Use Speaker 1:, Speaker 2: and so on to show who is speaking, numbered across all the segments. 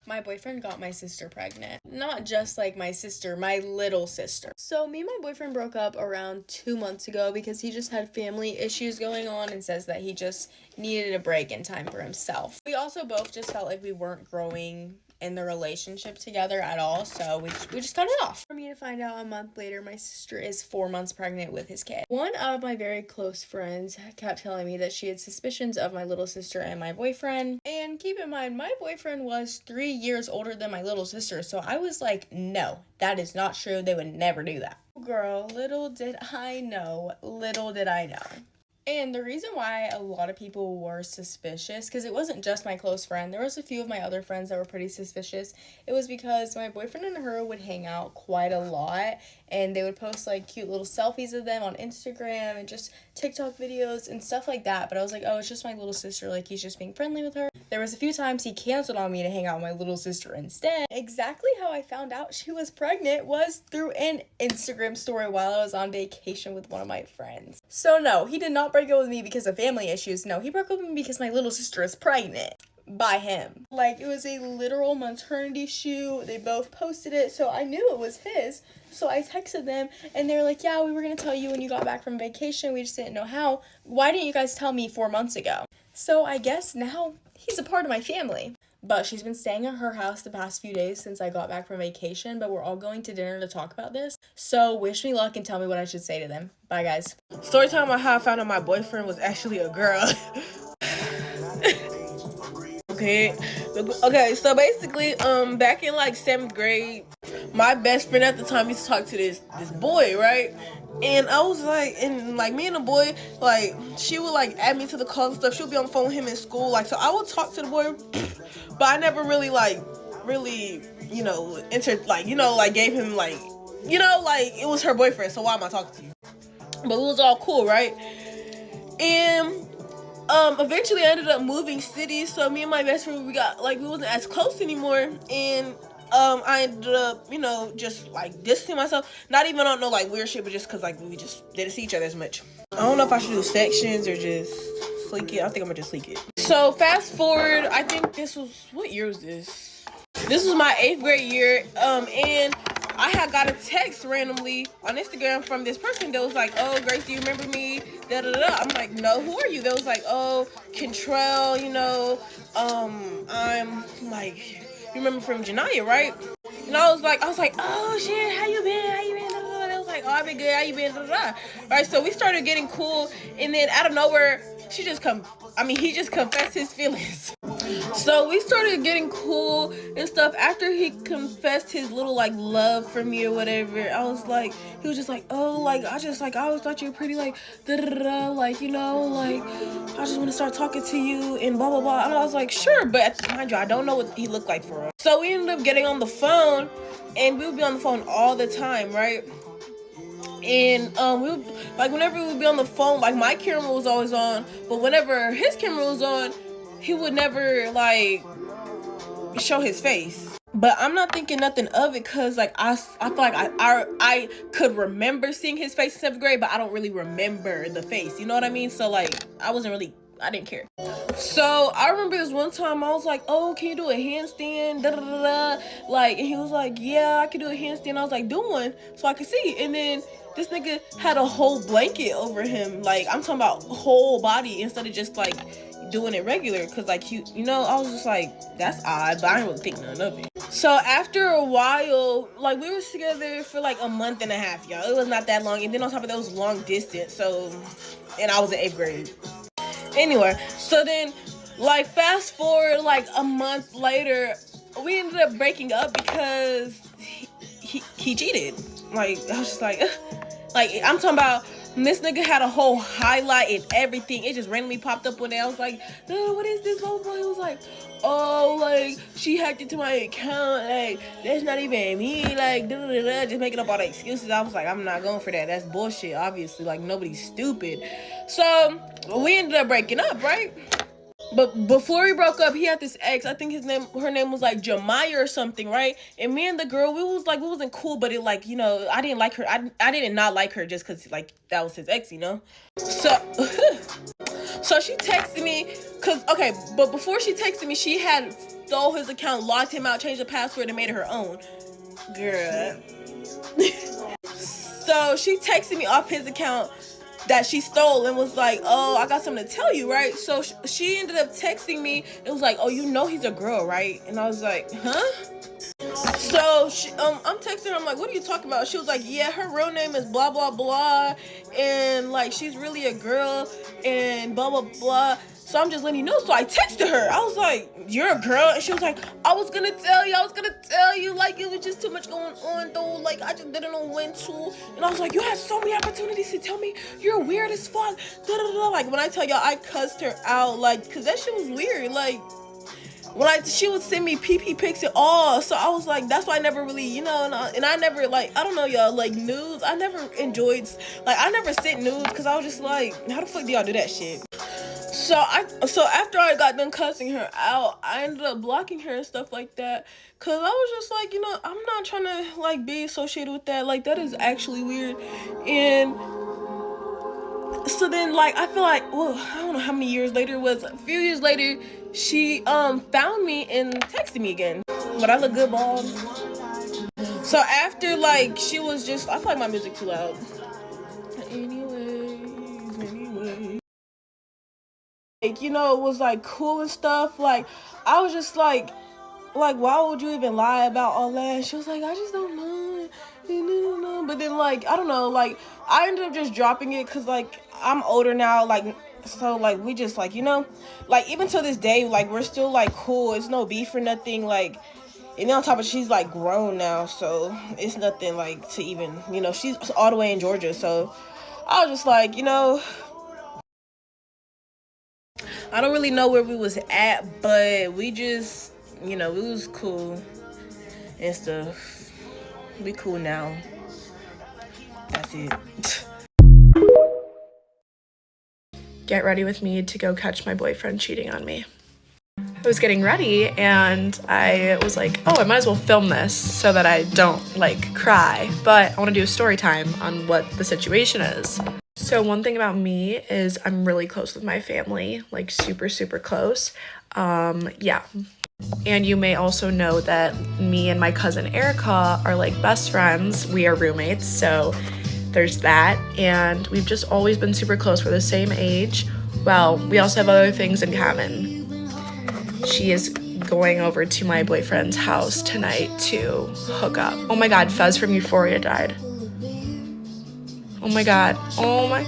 Speaker 1: My boyfriend got my sister pregnant. Not just like my sister, my little sister. So me and my boyfriend broke up around 2 months ago because he just had family issues going on and says that he just needed a break and time for himself. We also both just felt like we weren't growing in the relationship together at all, so we just cut it off. For me to find out a month later, my sister is 4 months pregnant with his kid. One of my very close friends kept telling me that she had suspicions of my little sister and my boyfriend. And keep in mind, my boyfriend was 3 years older than my little sister, so I was like, no, that is not true. They would never do that. Girl, little did I know. And the reason why a lot of people were suspicious, because it wasn't just my close friend, there was a few of my other friends that were pretty suspicious. It was because my boyfriend and her would hang out quite a lot, and they would post like cute little selfies of them on Instagram and just TikTok videos and stuff like that. But I was like, oh, it's just my little sister, like he's just being friendly with her. There was a few times he canceled on me to hang out with my little sister instead. Exactly how I found out she was pregnant was through an Instagram story while I was on vacation with one of my friends. So no, he did not break up with me because of family issues. No, he broke up with me because my little sister is pregnant by him. Like, it was a literal maternity shoot. They both posted it, so I knew it was his. So I texted them, and they were like, yeah, we were gonna tell you when you got back from vacation. We just didn't know how. Why didn't you guys tell me 4 months ago? So I guess now he's a part of my family. But she's been staying at her house the past few days since I got back from vacation, but we're all going to dinner to talk about this. So wish me luck and tell me what I should say to them. Bye, guys.
Speaker 2: Story time on how I found out my boyfriend was actually a girl. Okay, so basically, back in like 7th grade, my best friend at the time used to talk to this boy, right? And I was like, and like me and the boy, like, she would like add me to the call and stuff. She would be on the phone with him in school, like, so I would talk to the boy, but I never really, you know, gave him like, you know, like, it was her boyfriend, so why am I talking to you? But we was all cool, right? And eventually I ended up moving cities, so me and my best friend, we wasn't as close anymore, and I ended up, you know, just like distancing myself, not even on no like weird shit, but just because like we just didn't see each other as much. I don't know if I should do sections or just sleek it. I think I'm gonna just sleek it. So fast forward, I think this was, what year was this? This was my 8th grade year, and I had got a text randomly on Instagram from this person that was like, oh, Grace, do you remember me? Da da da. I'm like, no, who are you? They was like, oh, Kentrell, you know, I'm like, you remember from Janaya, right? And I was like, oh shit, how you been? Da, da, da. They was like, oh, I've been good, how you been? Da, da, da. Right, so we started getting cool, and then out of nowhere, he just confessed his feelings. So we started getting cool and stuff. After he confessed his little like love for me or whatever, I was like, he was just like, oh, like, I always thought you were pretty, like, da da da, like, you know, like, I just want to start talking to you and blah blah blah. And I was like, sure, but mind you, I don't know what he looked like for us. So we ended up getting on the phone, and we would be on the phone all the time, right? And we would, like, whenever we would be on the phone, like, my camera was always on, but whenever his camera was on, he would never like show his face. But I'm not thinking nothing of it, because like I feel like I could remember seeing his face in 7th grade, but I don't really remember the face, you know what I mean? So like I didn't care. So I remember this one time I was like, oh, can you do a handstand? Da, da, da, da. Like, and he was like, yeah, I can do a handstand. I was like, do one so I could see. And then this nigga had a whole blanket over him. Like, I'm talking about whole body instead of just like doing it regular, because like you know, I was just like, that's odd, but I didn't really think none of it. So after a while, like, we were together for like a month and a half, y'all. It was not that long, and then on top of that, it was long distance. So, and I was in 8th grade. Anyway, so then like fast forward like a month later, we ended up breaking up because he cheated. Like, I was just like I'm talking about, this nigga had a whole highlight and everything. It just randomly popped up one day. I was like, what is this? Blah, blah, blah. He was like, oh, like, she hacked into my account. Like, that's not even me. Like, da, da, da, just making up all the excuses. I was like, I'm not going for that. That's bullshit, obviously. Like, nobody's stupid. So, we ended up breaking up, right? But before we broke up, he had this ex. I think her name was like Jemiah or something, right? And me and the girl, we wasn't cool, but it like, you know, I didn't like her. I didn't not like her just because like that was his ex, you know? So, so she texted me, but before she texted me, she had stole his account, locked him out, changed the password, and made it her own. Girl. So she texted me off his account that she stole and was like, oh, I got something to tell you, right? So she ended up texting me. It was like, oh, you know he's a girl, right? And I was like, huh? So I'm texting her. I'm like, what are you talking about? She was like, yeah, her real name is blah blah blah, and like she's really a girl and blah blah blah. So I'm just letting you know. So I texted her. I was like, you're a girl? And she was like, I was gonna tell you, like it was just too much going on though, like I just didn't know when to. And I was like, you had so many opportunities to tell me you're weird as fuck, da, da, da. Like when I tell y'all, I cussed her out, like, cause that shit was weird. Like when she would send me pee pics and all, so I was like, that's why I never really, you know, and I never, like, I don't know, y'all, like, nudes, I never enjoyed, like, I never sent nudes, because I was just like, how the fuck do y'all do that shit? So after I got done cussing her out, I ended up blocking her and stuff like that, because I was just like, you know, I'm not trying to, like, be associated with that, like, that is actually weird. And so then, like, I feel like, well, I don't know how many years later it was, a few years later, she found me and texted me again. But I look good, bald. So after, like, she was just, I feel like my music too loud. Anyways. Like, you know, it was, like, cool and stuff. Like, I was just like, why would you even lie about all that? She was like, I just don't know. But then, like, I don't know, like, I ended up just dropping it because, like, I'm older now, like, so, like, we just, like, you know, like, even to this day, like, we're still, like, cool. It's no beef or nothing, like, and then on top of she's, like, grown now, so it's nothing, like, to even, you know, she's all the way in Georgia, so I was just, like, you know, I don't really know where we was at, but we just, you know, it was cool and stuff. We cool now. That's it.
Speaker 3: Get ready with me to go catch my boyfriend cheating on me. I was getting ready and I was like, oh, I might as well film this so that I don't, like, cry. But I want to do a story time on what the situation is. So one thing about me is I'm really close with my family, like super, super close. Yeah. And you may also know that me and my cousin Erica are like best friends. We are roommates, so there's that. And we've just always been super close. We're the same age. Well, we also have other things in common. She is going over to my boyfriend's house tonight to hook up. Oh my god, Fez from Euphoria died. Oh my god. Oh my.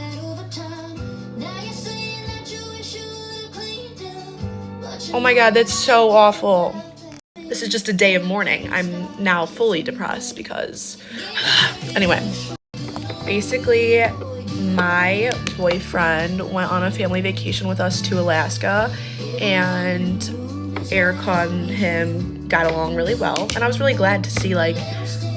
Speaker 3: Oh my god, that's so awful. This is just a day of mourning. I'm now fully depressed because... Anyway. Basically, my boyfriend went on a family vacation with us to Alaska, and Erica and him got along really well. And I was really glad to see, like,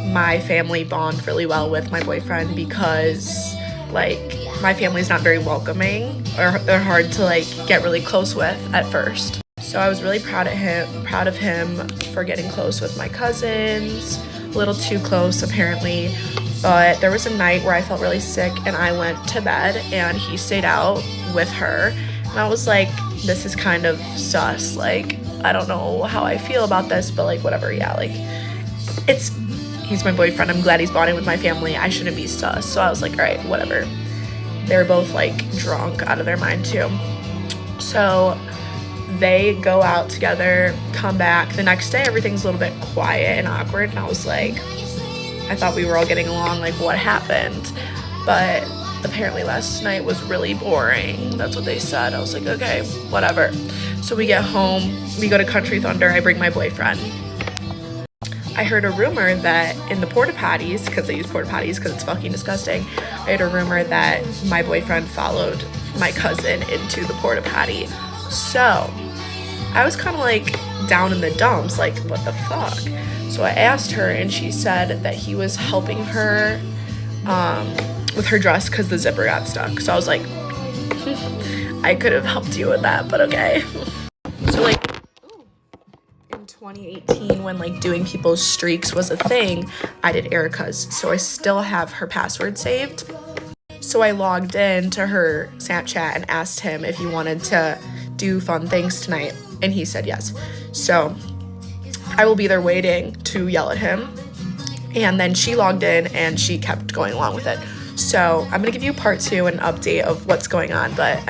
Speaker 3: my family bond really well with my boyfriend because, like, my family's not very welcoming, or they're hard to, like, get really close with at first. So I was really proud of him for getting close with my cousins, a little too close apparently, but there was a night where I felt really sick and I went to bed and he stayed out with her, and I was like, this is kind of sus, like, I don't know how I feel about this, but, like, whatever, yeah, like, he's my boyfriend, I'm glad he's bonding with my family, I shouldn't be sus. So I was like, all right, whatever. They were both, like, drunk out of their mind too. So they go out together, come back. The next day, everything's a little bit quiet and awkward, and I was like, I thought we were all getting along, like, what happened? But apparently last night was really boring. That's what they said. I was like, okay, whatever. So we get home, we go to Country Thunder, I bring my boyfriend. I heard a rumor that in the porta potties, because they use porta potties because it's fucking disgusting, I heard a rumor that my boyfriend followed my cousin into the porta potty. So I was kind of like down in the dumps, like, what the fuck? So I asked her and she said that he was helping her with her dress because the zipper got stuck. So I was like, I could have helped you with that, but okay. So, like, in 2018, when, like, doing people's streaks was a thing, I did Erica's. So I still have her password saved. So I logged in to her Snapchat and asked him if he wanted to do fun things tonight, and he said yes. So I will be there waiting to yell at him. And then she logged in and she kept going along with it. So I'm gonna give you part 2, an update of what's going on, but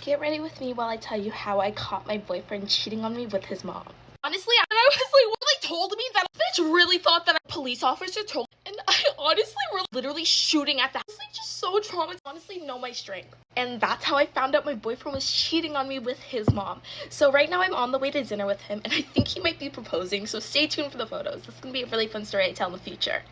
Speaker 4: Get ready with me while I tell you how I caught my boyfriend cheating on me with his mom. Honestly, I was like, what they told me that bitch really thought that a police officer told me. And I honestly were literally shooting at the house. Like, just so traumatized. Honestly, know my strength. And that's how I found out my boyfriend was cheating on me with his mom. So right now I'm on the way to dinner with him, and I think he might be proposing. So stay tuned for the photos. This is gonna be a really fun story I tell in the future.